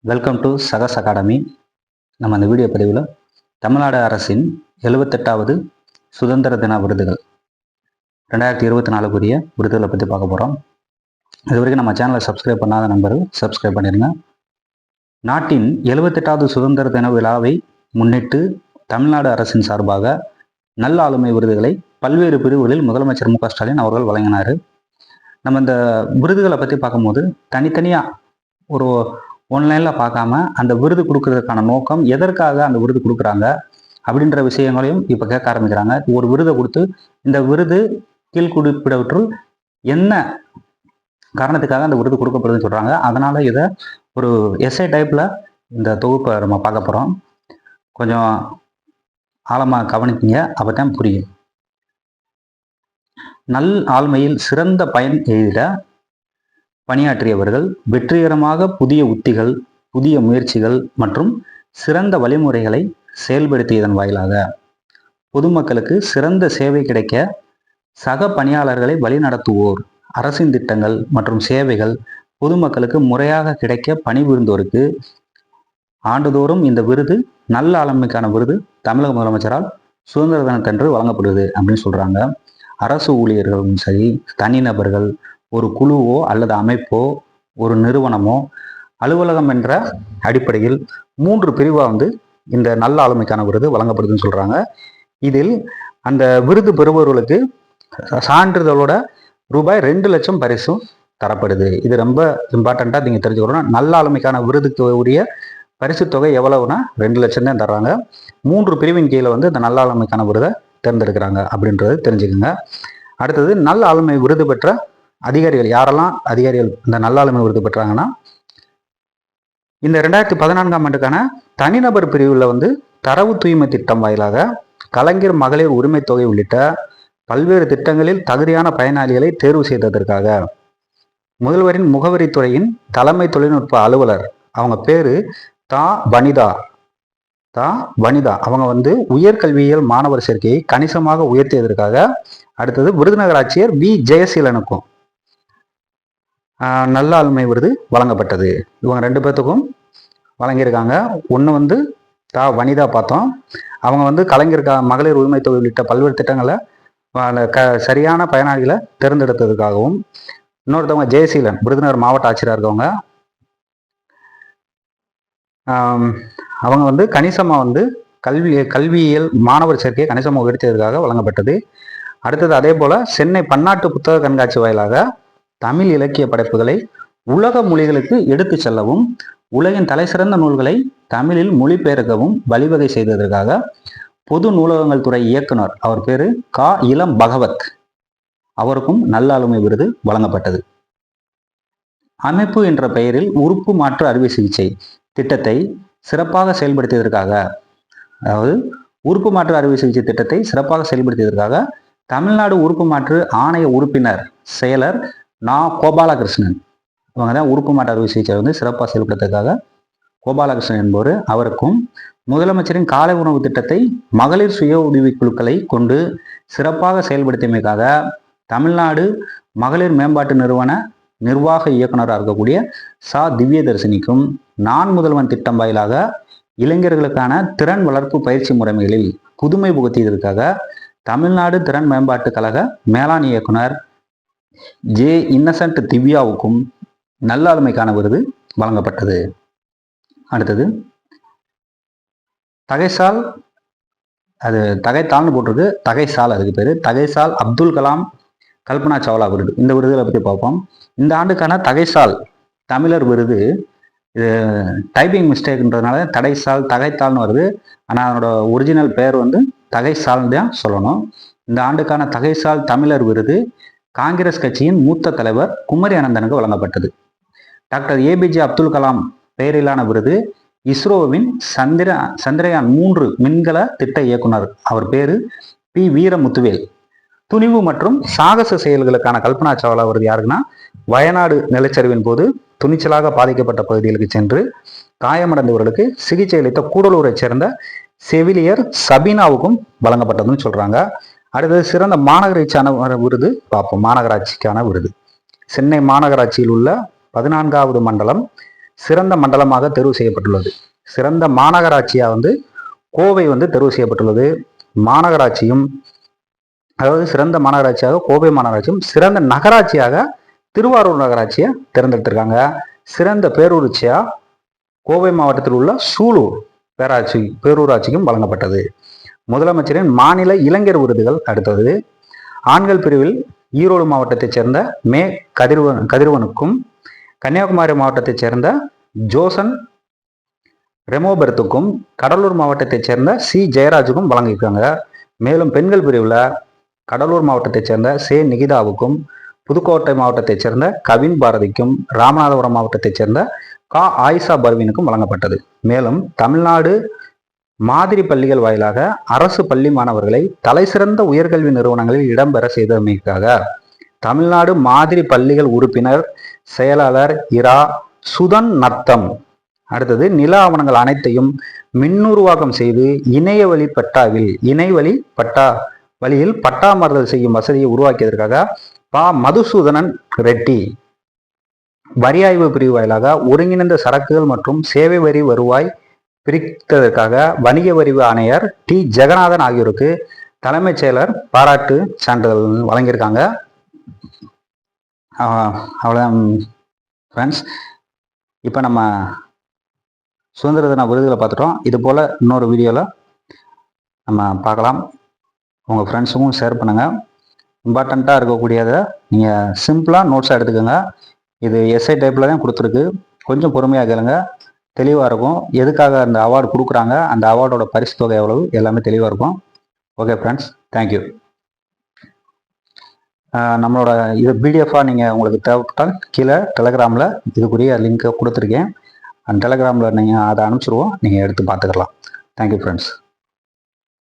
Welcome to சகஸ் academy. நம்ம அந்த video பதிவில் தமிழ்நாடு அரசின் 78வது சுதந்திர தின விருதுகள் 2024 விருதுகளை பற்றி பார்க்க போகிறோம். இது வரைக்கும் நம்ம சேனலை சப்ஸ்கிரைப் பண்ணாத நண்பர்கள் சப்ஸ்கிரைப் பண்ணிடுங்க. நாட்டின் 78வது சுதந்திர தின விழாவை முன்னிட்டு தமிழ்நாடு அரசின் சார்பாக நல்ல ஆளுமை விருதுகளை பல்வேறு பிரிவுகளில் முதலமைச்சர் மு க ஸ்டாலின் அவர்கள் வழங்கினார். நம்ம இந்த விருதுகளை பற்றி பார்க்கும்போது தனித்தனியாக ஒரு ஒன்லைனில் பார்க்காம அந்த விருது கொடுக்கறதுக்கான நோக்கம், எதற்காக அந்த விருது கொடுக்குறாங்க அப்படின்ற விஷயங்களையும் இப்போ கேட்க ஆரம்பிக்கிறாங்க. ஒரு விருதை கொடுத்து இந்த விருது கீழ்குறிப்பிடவற்றுள் என்ன காரணத்துக்காக அந்த விருது கொடுக்கப்படுதுன்னு சொல்கிறாங்க. அதனால் இதை ஒரு எஸ்ஐ டைப்பில் இந்த தொகுப்பை நம்ம பார்க்க போகிறோம். கொஞ்சம் ஆழமாக கவனிப்பீங்க, அப்போ தான் புரியும். நல் ஆளுமையில் சிறந்த பயன் எய்திட பணியாற்றியவர்கள் வெற்றிகரமாக புதிய உத்திகள், புதிய முயற்சிகள் மற்றும் சிறந்த வழிமுறைகளை செயல்படுத்தியதன் வாயிலாக பொதுமக்களுக்கு சிறந்த சேவை கிடைக்க சக பணியாளர்களை வழிநடத்துவோர், அரசின் திட்டங்கள் மற்றும் சேவைகள் பொதுமக்களுக்கு முறையாக கிடைக்க பணிபுரிந்தோருக்கு ஆண்டுதோறும் இந்த விருது நல்ல ஆளுமைக்கான விருது தமிழக முதலமைச்சரால் சுதந்திர தினத்தன்று வழங்கப்படுது அப்படின்னு சொல்றாங்க. அரசு ஊழியர்களும் சரி, தனிநபர்கள், ஒரு குழுவோ அல்லது அமைப்போ, ஒரு நிறுவனமோ, அலுவலகம் என்ற அடிப்படையில் 3 பிரிவாக இந்த நல்ல ஆளுமைக்கான விருது வழங்கப்படுதுன்னு சொல்றாங்க. இதில் அந்த விருது பெறுபவர்களுக்கு சான்றிதழோட ரூபாய் 2 லட்சம் பரிசும் தரப்படுது. இது ரொம்ப இம்பார்ட்டண்டா நீங்க தெரிஞ்சுக்கணும். நல்ல ஆளுமைக்கான விருதுக்கு உரிய பரிசு தொகை எவ்வளவுனா 2 லட்சம் தான் தர்றாங்க. 3 பிரிவின் கீழே இந்த நல்ல ஆளுமைக்கான விருதை தேர்ந்தெடுக்கிறாங்க அப்படின்றது தெரிஞ்சுக்கோங்க. அடுத்தது நல்ல ஆளுமை விருது பெற்ற அதிகாரிகள் யாரெல்லாம் அதிகாரிகள் இந்த நல்ல ஆளுமை விருது பெற்றாங்கன்னா, இந்த 2014ஆம் ஆண்டுக்கான தனிநபர் பிரிவில் தரவு தூய்மை திட்டம் வாயிலாக கலைஞர் மகளிர் உரிமை தொகை உள்ளிட்ட பல்வேறு திட்டங்களில் தகுதியான பயனாளிகளை தேர்வு செய்ததற்காக முதல்வரின் முகவரித்துறையின் தலைமை தொழில்நுட்ப அலுவலர், அவங்க பேரு தா வனிதா, அவங்க உயர்கல்வியியல் மாணவர் சேர்க்கையை கணிசமாக உயர்த்தியதற்காக அடுத்தது விருதுநகர் ஆட்சியர் வி ஜெயசீலனுக்கும் நல்ல ஆளுமை விருது வழங்கப்பட்டது. இவங்க 2 பேர்த்துக்கும் வழங்கியிருக்காங்க. ஒன்று தா வனிதா பார்த்தோம். அவங்க கலைஞர் மகளிர் உரிமை தொகை உள்ளிட்ட பல்வேறு திட்டங்களை சரியான பயனாளிகளை தேர்ந்தெடுத்ததுக்காகவும், இன்னொருத்தவங்க ஜெயசீலன் விருதுநகர் மாவட்ட ஆட்சியராக இருக்கவங்க, அவங்க கணிசமாக கல்வியியல் மாணவர் சேர்க்கையை கணிசமாக உயர்த்தியதற்காக வழங்கப்பட்டது. அடுத்தது அதே போல சென்னை பன்னாட்டு புத்தக கண்காட்சி வாயிலாக தமிழ் இலக்கிய படைப்புகளை உலக மொழிகளுக்கு எடுத்து செல்லவும், உலகின் தலைசிறந்த நூல்களை தமிழில் மொழிபெயர்க்கவும் வழிவகை செய்ததற்காக பொது நூலகங்கள் துறை இயக்குனர், அவர் பேரு கா இளம் பகவத், அவருக்கும் நல்ல ஆளுமை விருது வழங்கப்பட்டது. அமைப்பு என்ற பெயரில் உறுப்பு மாற்று அறுவை சிகிச்சை திட்டத்தை சிறப்பாக செயல்படுத்தியதற்காக, அதாவது உறுப்பு மாற்று அறுவை சிகிச்சை திட்டத்தை சிறப்பாக செயல்படுத்தியதற்காக தமிழ்நாடு உறுப்பு மாற்று ஆணைய உறுப்பினர் செயலர் நா கோபாலகிருஷ்ணன், இவங்க தான் உறுப்பு மாற்று அறுவை சிகிச்சை சிறப்பாக செயல்படுத்துறதுக்காக கோபாலகிருஷ்ணன் என்பவர், அவருக்கும் முதலமைச்சரின் காலை உணவு திட்டத்தை மகளிர் சுய உதவி குழுக்களை கொண்டு சிறப்பாக செயல்படுத்தியமைக்காக தமிழ்நாடு மகளிர் மேம்பாட்டு நிறுவன நிர்வாக இயக்குநராக இருக்கக்கூடிய சா திவ்யதர்சினிக்கும் நான் முதல்வன் திட்டம் வாயிலாக இளைஞர்களுக்கான திறன் வளர்ப்பு பயிற்சி முறைமைகளில் புதுமை புகுத்தியதற்காக தமிழ்நாடு திறன் மேம்பாட்டு கழக மேலாண் இயக்குனர் ஜே இன்னசென்ட் திவ்யாவுக்கும் நல்ல ஆளுமைக்கான விருது வழங்கப்பட்டது. அடுத்தது தகைசால், அது தகைத்தாள்னு போட்டிருக்கு, தகைசால் அதுக்கு பேரு தகைசால் அப்துல் கலாம் கல்பனா சாவ்லா விருது. இந்த விருதுகளை பற்றி பார்ப்போம். இந்த ஆண்டுக்கான தகைசால் தமிழர் விருது, இது டைப்பிங் மிஸ்டேக்ன்றதுனால தகைத்தாள்னு வருது. ஆனால் அதனோட ஒரிஜினல் பேர் தகைசால்னு தான் சொல்லணும். இந்த ஆண்டுக்கான தகைசால் தமிழர் விருது காங்கிரஸ் கட்சியின் மூத்த தலைவர் குமரி அனந்தனுக்கு வழங்கப்பட்டது. டாக்டர் ஏபிஜே அப்துல் கலாம் பெயரிலான விருது இஸ்ரோவின் சந்திரயான் 3 மின்கல திட்ட இயக்குனர், அவர் பேரு பி வீரமுத்துவேல். துணிவு மற்றும் சாகச செயல்களுக்கான கல்பனா சாவ்லா விருது யாருக்குன்னா, வயநாடு நிலச்சரிவின் போது துணிச்சலாக பாதிக்கப்பட்ட பகுதிகளுக்கு சென்று காயமடைந்தவர்களுக்கு சிகிச்சை அளித்த கூடலூரை சேர்ந்த செவிலியர் சபீனாவுக்கும் வழங்கப்பட்டதுன்னு சொல்றாங்க. அடுத்தது சிறந்த மாநகராட்சியான விருது பார்ப்போம். மாநகராட்சிக்கான விருது சென்னை மாநகராட்சியில் உள்ள 14வது மண்டலம் சிறந்த மண்டலமாக தேர்வு செய்யப்பட்டுள்ளது. சிறந்த மாநகராட்சியாக வந்து கோவை வந்து தேர்வு செய்யப்பட்டுள்ளது. மாநகராட்சியும், அதாவது சிறந்த மாநகராட்சியாக கோவை மாநகராட்சியும், சிறந்த நகராட்சியாக திருவாரூர் நகராட்சியை தேர்ந்தெடுத்திருக்காங்க. சிறந்த பேரூராட்சியா கோவை மாவட்டத்தில் உள்ள சூலூர் பேரூராட்சிக்கும் வழங்கப்பட்டது. முதலமைச்சரின் மாநில இளைஞர் விருதுகள் அடுத்தது. ஆண்கள் பிரிவில் ஈரோடு மாவட்டத்தைச் சேர்ந்த மே கதிரவனுக்கும், கன்னியாகுமரி மாவட்டத்தைச் சேர்ந்த ஜோசன் ரெமோபெர்த்துக்கும், கடலூர் மாவட்டத்தைச் சேர்ந்த சி ஜெயராஜுக்கும் வழங்கியிருக்காங்க. மேலும் பெண்கள் பிரிவில் கடலூர் மாவட்டத்தைச் சேர்ந்த சே நிகிதாவுக்கும், புதுக்கோட்டை மாவட்டத்தைச் சேர்ந்த கவின் பாரதிக்கும், ராமநாதபுரம் மாவட்டத்தைச் சேர்ந்த கா ஆயிஷா பர்வீனுக்கும் வழங்கப்பட்டது. மேலும் தமிழ்நாடு மாதிரி பள்ளிகள் வாயிலாக அரசு பள்ளி மாணவர்களை தலைசிறந்த உயர்கல்வி நிறுவனங்களில் இடம்பெற செய்தமைக்காக தமிழ்நாடு மாதிரி பள்ளிகள் உறுப்பினர் செயலாளர் இரா சுதன் நத்தம் அடுத்தது நில ஆவணங்கள் அனைத்தையும் மின்னுருவாக்கம் செய்து இணையவழி வழியில் பட்டா மாறுதல் செய்யும் வசதியை உருவாக்கியதற்காக பா மதுசூதனன் ரெட்டி வரி ஆய்வு பிரிவு வாயிலாக ஒருங்கிணைந்த சரக்குகள் மற்றும் சேவை வரி வருவாய் பிரித்ததற்காக வணிக வரி ஆணையர் டி ஜெகநாதன் ஆகியோருக்கு தலைமைச் செயலர் பாராட்டு சான்றிதழ் வழங்கியிருக்காங்க. அவ்வளோதான் ஃப்ரெண்ட்ஸ். இப்போ நம்ம சுதந்திர தின விருதுகளை பார்த்துட்டோம். இது போல் இன்னொரு வீடியோவில் நம்ம பார்க்கலாம். உங்கள் ஃப்ரெண்ட்ஸுக்கும் ஷேர் பண்ணுங்கள். இம்பார்ட்டண்ட்டாக இருக்கக்கூடியதை நீங்கள் சிம்பிளாக நோட்ஸாக எடுத்துக்கோங்க. இது எஸ்ஐ டைப்பில் தான் கொடுத்துருக்கு. கொஞ்சம் பொறுமையாக கேளுங்க, தெளிவாக இருக்கும். எதுக்காக அந்த அவார்டு கொடுக்குறாங்க, அந்த அவார்டோட பரிசு தொகை எவ்வளவு, எல்லாமே தெளிவாக இருக்கும். Okay friends, thank you. நம்மளோட இது பிடிஎஃபாக நீங்கள் உங்களுக்கு தேவைப்பட்டால் கீழே டெலகிராமில் இதுக்குரிய லிங்க்கை கொடுத்துருக்கேன். அந்த டெலகிராமில் நீங்கள் அதை அனுப்பிச்சிடுவோம், நீங்கள் எடுத்து பார்த்துக்கலாம். Thank you friends.